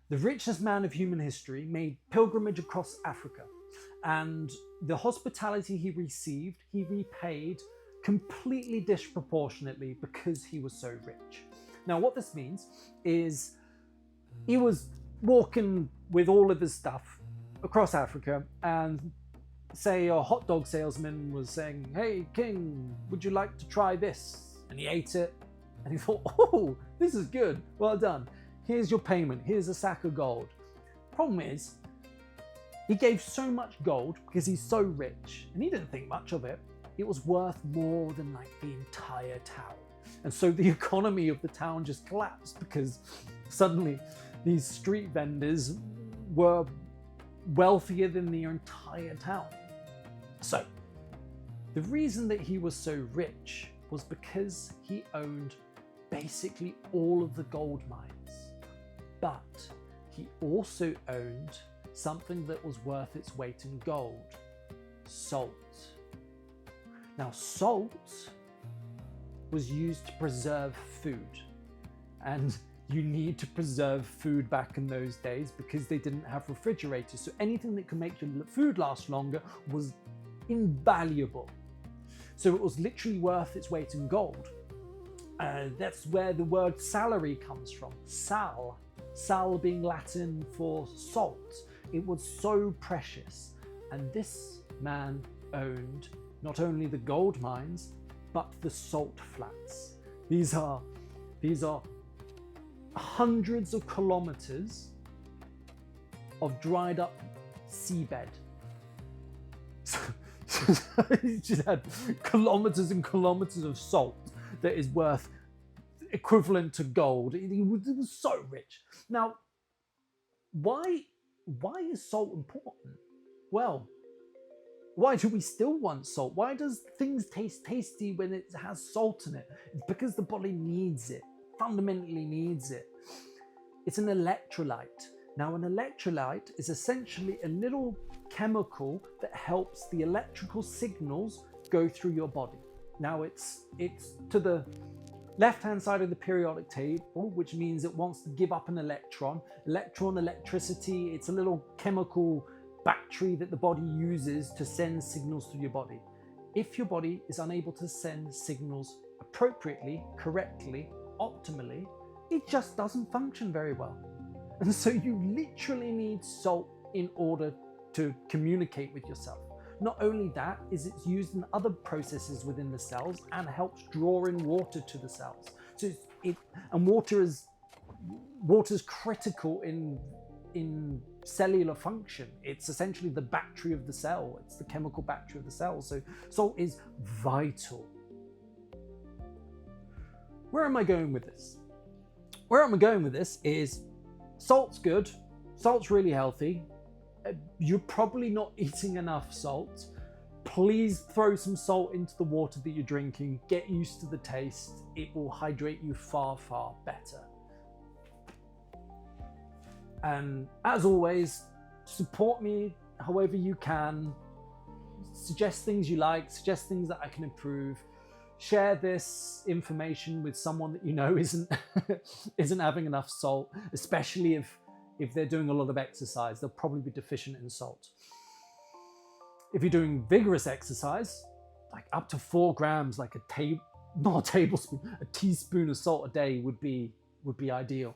The richest man of human history made pilgrimage across Africa, and the hospitality he received, he repaid completely disproportionately because he was so rich. Now, what this means is he was walking with all of his stuff across Africa, and say a hot dog salesman was saying, "Hey, King, would you like to try this?" And he ate it, and he thought, "Oh, this is good, well done. Here's your payment, here's a sack of gold." Problem is, he gave so much gold because he's so rich, and he didn't think much of it. It was worth more than like the entire town. And so the economy of the town just collapsed because suddenly these street vendors were wealthier than the entire town. So the reason that he was so rich was because he owned basically all of the gold mines, but he also owned something that was worth its weight in gold: salt. Now, salt was used to preserve food, and you need to preserve food back in those days because they didn't have refrigerators, so anything that could make your food last longer was invaluable. So it was literally worth its weight in gold. That's where the word salary comes from. Sal being Latin for salt. It was so precious, and this man owned not only the gold mines but the salt flats. These are hundreds of kilometers of dried up seabed. So you just had kilometers and kilometers of salt that is worth equivalent to gold. It was so rich. Now, why is salt important? Well, why do we still want salt? Why does things taste tasty when it has salt in it? It's because the body needs it, fundamentally needs it. It's an electrolyte. Now, an electrolyte is essentially a little chemical that helps the electrical signals go through your body. Now, it's to the left-hand side of the periodic table, which means it wants to give up an electron. Electricity, it's a little chemical battery that the body uses to send signals through your body. If your body is unable to send signals appropriately, correctly, optimally, it just doesn't function very well. And so you literally need salt in order to communicate with yourself. Not only that, is it's used in other processes within the cells and helps draw in water to the cells. So water's critical in cellular function. It's essentially the battery of the cell. It's the chemical battery of the cell. So salt is vital. Where am I going with this? Where I'm going with this is salt's good. Salt's really healthy. You're probably not eating enough salt. Please throw some salt into the water that you're drinking. Get used to the taste. It will hydrate you far, far better. And as always, support me however you can. Suggest things you like, suggest things that I can improve. Share this information with someone that you know isn't having enough salt, especially if they're doing a lot of exercise. They'll probably be deficient in salt. If you're doing vigorous exercise, like up to 4 grams, like not a tablespoon, a teaspoon of salt a day would be ideal.